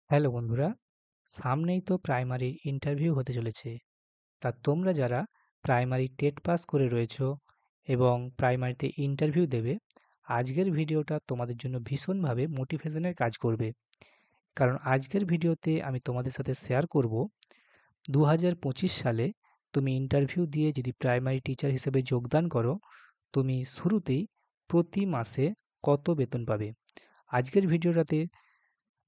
Hello বন্ধুরা, সামনেই তো প্রাইমারির ইন্টারভিউ হতে চলেছে। তা তোমরা যারা প্রাইমারি টেট পাস করে রয়েছো এবং প্রাইমারিতে ইন্টারভিউ দেবে, আজকের ভিডিওটা তোমাদের জন্য ভীষণভাবে মোটিভেশনের কাজ করবে। কারণ আজকের ভিডিওতে আমি তোমাদের সাথে শেয়ার করব 2025 সালে তুমি ইন্টারভিউ দিয়ে যদি প্রাইমারি টিচার হিসেবে যোগদান করো, তুমি শুরুতেই প্রতি মাসে কত বেতন পাবে। আজকের ভিডিওটাতে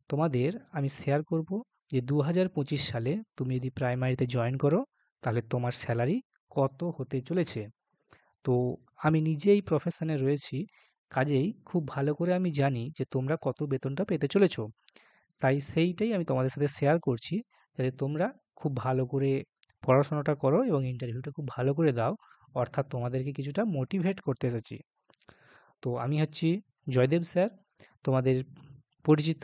তোমাদের আমি শেয়ার করব যে 2025 সালে তুমি যদি প্রাইমারিতে জয়েন করো তাহলে তোমার স্যালারি কত হতে চলেছে। তো আমি নিজেই প্রফেশনে রয়েছি, কাজেই খুব ভালো করে আমি জানি যে তোমরা কত বেতনটা পেতে চলেছো। তাই সেইটাই আমি তোমাদের সাথে শেয়ার করছি, যাতে তোমরা খুব ভালো করে পড়াশোনাটা করো এবং ইন্টারভিউটা খুব ভালো করে দাও। অর্থাৎ তোমাদেরকে কিছুটা মোটিভেট করতে এসেছি। তো আমি হচ্ছি জয়দেব স্যার, তোমাদের পরিচিত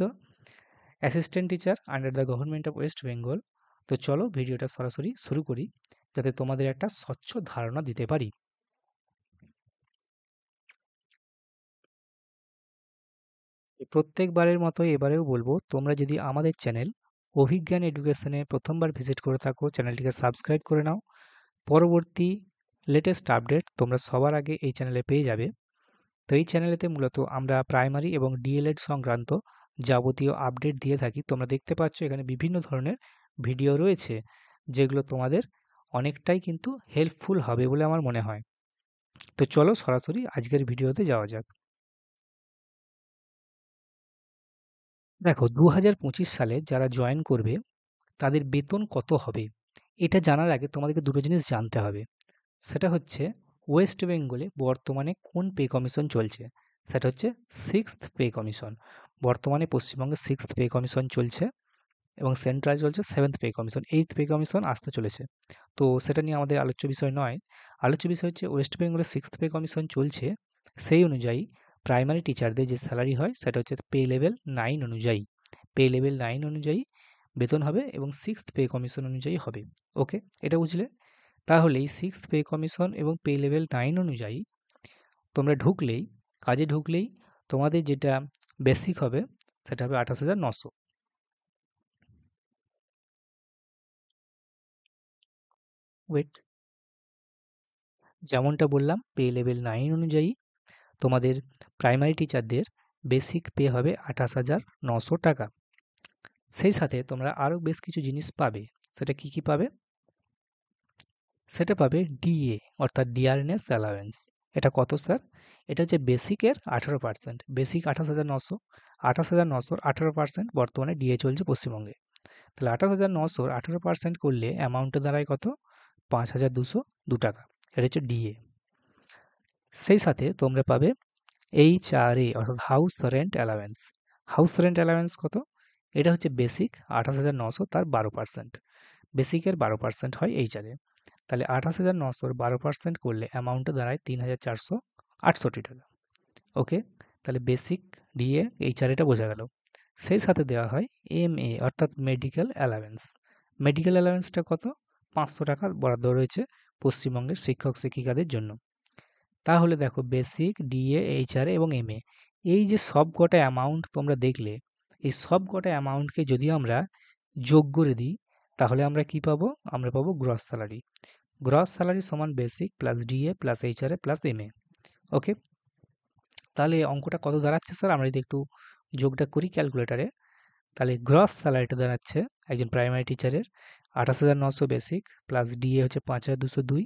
assistant teacher under the government of West Bengal. তো চলো ভিডিওটা সরাসরি শুরু করি, যাতে তোমাদের একটা স্বচ্ছ ধারণা দিতে পারি। প্রত্যেকবারের মতো এবারেও বলবো, তোমরা যদি আমাদের চ্যানেল অভিজ্ঞান এডুকেশনে প্রথমবার ভিজিট করে থাকো, চ্যানেলটিকে সাবস্ক্রাইব করে নাও। পরবর্তী লেটেস্ট আপডেট তোমরা সবার আগে এই চ্যানেলে পেয়ে যাবে। তো এই চ্যানেলেতে মূলত আমরা প্রাইমারি এবং ডিএলএড সংক্রান্ত যাবতীয় আপডেট দিয়ে থাকি। তোমরা দেখতে পাচ্ছ এখানে বিভিন্ন ধরনের ভিডিও রয়েছে, যেগুলো তোমাদের অনেকটাই কিন্তু হেল্পফুল হবে বলে আমার মনে হয়। তো চলো সরাসরি আজকের ভিডিওতে যাওয়া যাক। দেখো, 2025 সালে যারা জয়েন করবে তাদের বেতন কত হবে, এটা জানার আগে তোমাদেরকে দুটো জিনিস জানতে হবে। সেটা হচ্ছে, ওয়েস্ট বেঙ্গলে বর্তমানে কোন পে কমিশন চলছে। সেটা হচ্ছে সিক্সথ পে কমিশন। বর্তমানে পশ্চিমবঙ্গে সিক্সথ পে কমিশন চলছে এবং সেন্ট্রাল চলছে seventh pay commission. Eighth pay commission আসতে চলেছে। তো সেটা নিয়ে আমাদের আলোচ্য বিষয় নয়। আলোচ্য বিষয় হচ্ছে ওয়েস্ট বেঙ্গলে সিক্সথ পে কমিশন চলছে, সেই অনুযায়ী প্রাইমারি টিচারদের যে স্যালারি হয় সেটা হচ্ছে পে লেভেল 9 অনুযায়ী। পে লেভেল 9 অনুযায়ী বেতন হবে এবং সিক্সথ পে কমিশন অনুযায়ী হবে। ওকে, এটা বুঝলে? তাহলে এই সিক্সথ পে কমিশন এবং পে লেভেল 9 অনুযায়ী তোমরা ঢুকলেই, কাজে ঢুকলেই তোমাদের যেটা বেসিক হবে সেটা হবে 28,900। ওয়েট, যেমনটা বললাম, পে লেভেল 9 অনুযায়ী তোমাদের প্রাইমারি টিচারদের বেসিক পে হবে 28,900 টাকা। সেই সাথে তোমরা আরও বেশ কিছু জিনিস পাবে। সেটা কি কি পাবে? সেটা পাবে ডিএ, অর্থাৎ ডিয়ারনেস অ্যালাওয়েন্স। এটা কত স্যার? এটা হচ্ছে বেসিকের 18%। বেসিক 28,900, 28,900 18% বর্তমানে ডিএ চলছে পশ্চিমবঙ্গে। তাহলে 28,900 18% করলে অ্যামাউন্টটা দাঁড়ায় কত? 5,202 টাকা। এটা হচ্ছে ডিএ। সেই সাথে তোমরা পাবে এইচআরএ, অর্থাৎ house rent allowance. House rent allowance কত? এটা হচ্ছে বেসিক 28,900, তার 12%। বেসিকের 12% হয় এইচআরএ। তাহলে 28,900-র 12% করলে অ্যামাউন্টটা দাঁড়ায় 3,468 টাকা। ওকে, তাহলে বেসিক, ডিএ, এইচআরএটা বোঝা গেল। সেই সাথে দেওয়া হয় এমএ, অর্থাৎ মেডিকেল অ্যালাওয়েন্স। মেডিকেল অ্যালাওয়েন্সটা কত? 500 টাকা বরাদ্দ রয়েছে পশ্চিমবঙ্গের শিক্ষক শিক্ষিকাদের জন্য। তাহলে দেখো, বেসিক, ডিএ, এইচআরএ এবং এমএ, এই যে সব কটা অ্যামাউন্ট তোমরা দেখলে, এই সব কটা অ্যামাউন্টকে যদি আমরা যোগ করে দিই, তাহলে আমরা কি পাবো? আমরা পাবো গ্রস স্যালারি। গ্রস স্যালারি সমান basic plus DA plus HRA plus MA. Okay, তাহলে অঙ্কটা কত দাঁড়াচ্ছে স্যার? আমরা যদি একটু যোগটা করি ক্যালকুলেটারে, তাহলে গ্রস স্যালারিটা দাঁড়াচ্ছে একজন প্রাইমারি টিচারের 28,900 বেসিক, প্লাস ডিএ হচ্ছে 5,202,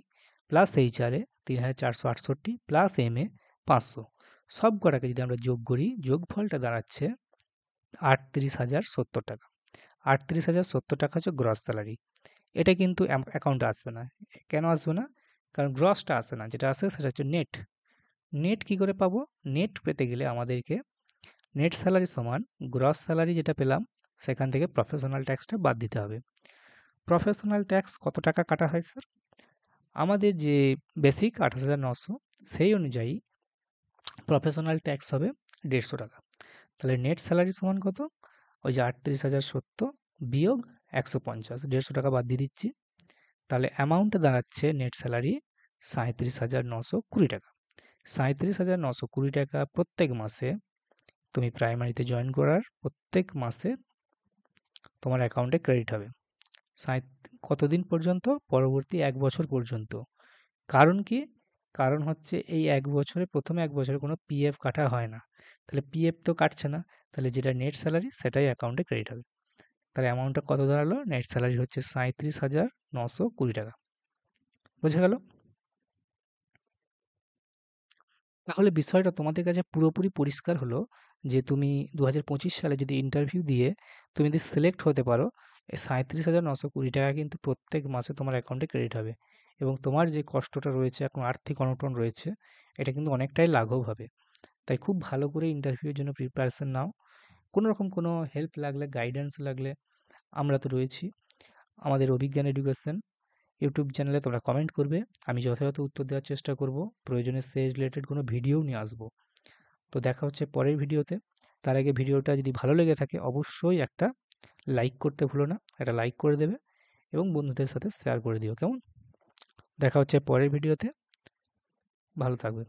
প্লাস এইচআরএ 3,468, প্লাস এমএ 500। সব কটাকে যদি আমরা যোগ করি, যোগফলটা দাঁড়াচ্ছে 38,070 টাকা। 38,070 টাকা হচ্ছে গ্রস স্যালারি। এটা কিন্তু অ্যাকাউন্টে আসবে না। কেন আসবে না? কারণ গ্রসটা আসে না, যেটা আসে সেটা হচ্ছে নেট। নেট কি করে পাবো? নেট পেতে গেলে আমাদেরকে নেট স্যালারি সমান গ্রস স্যালারি যেটা পেলাম সেখান থেকে প্রফেশনাল ট্যাক্সটা বাদ দিতে হবে। প্রফেশনাল ট্যাক্স কত টাকা কাটা হয় স্যার? আমাদের যে বেসিক 28,900, সেই অনুযায়ী প্রফেশনাল ট্যাক্স হবে 150 টাকা। তাহলে নেট স্যালারি সমান কত? ওই যে 38,070 বিয়োগ 150, 150 টাকা বাদ দিয়ে দিচ্ছি। তাহলে অ্যামাউন্টটা দাঁড়াচ্ছে নেট স্যালারি 37,920 টাকা। 37,920 টাকা প্রত্যেক মাসে তুমি প্রাইমারিতে জয়েন করার প্রত্যেক মাসে তোমার অ্যাকাউন্টে ক্রেডিট হবে। কতদিন পর্যন্ত? পরবর্তী 1 বছর পর্যন্ত। কারণ কি? কারণ হচ্ছে এই 1 বছরে, প্রথম 1 বছরে কোনো পিএফ কাটা হয় না। তাহলে পিএফ তো কাটছে না, তাহলে যেটা নেট স্যালারি সেটাই অ্যাকাউন্টে ক্রেডিট হবে। তাহলে অ্যামাউন্টটা কত দাঁড়ালো? নেট স্যালারি হচ্ছে ৩৭,৯২০ টাকা। বোঝা গেল? তাহলে বিষয়টা তোমাদের কাছে পুরোপুরি পরিষ্কার হলো যে তুমি ২০২৫ সালে যদি ইন্টারভিউ দিয়ে তুমি যদি সিলেক্ট হতে পারো, এই ৩৭,৯২০ টাকা কিন্তু প্রত্যেক মাসে তোমার অ্যাকাউন্টে ক্রেডিট হবে এবং তোমার যে কষ্টটা রয়েছে, এখন আর্থিক অনটন রয়েছে, এটা কিন্তু অনেকটাই লাঘব হবে। তাই খুব ভালো করে ইন্টারভিউয়ের জন্য প্রিপারেশন নাও। কোনো রকম কোনো হেল্প লাগলে, গাইডেন্স লাগলে আমরা তো রয়েছি। আমাদের অভিজ্ঞান এডুকেশন ইউটিউব চ্যানেলে তোমরা কমেন্ট করবে, আমি যথাযথ উত্তর দেওয়ার চেষ্টা করব। প্রয়োজনে সেই রিলেটেড কোনো ভিডিও নিয়ে আসবো। তো দেখা হচ্ছে পরের ভিডিওতে। তার আগে ভিডিওটা যদি ভালো লেগে থাকে অবশ্যই একটা লাইক করতে ভুলো না। একটা লাইক করে দেবে এবং বন্ধুদের সাথে শেয়ার করে দিও, কেমন? দেখা হচ্ছে পরের ভিডিওতে। ভালো থাকবে।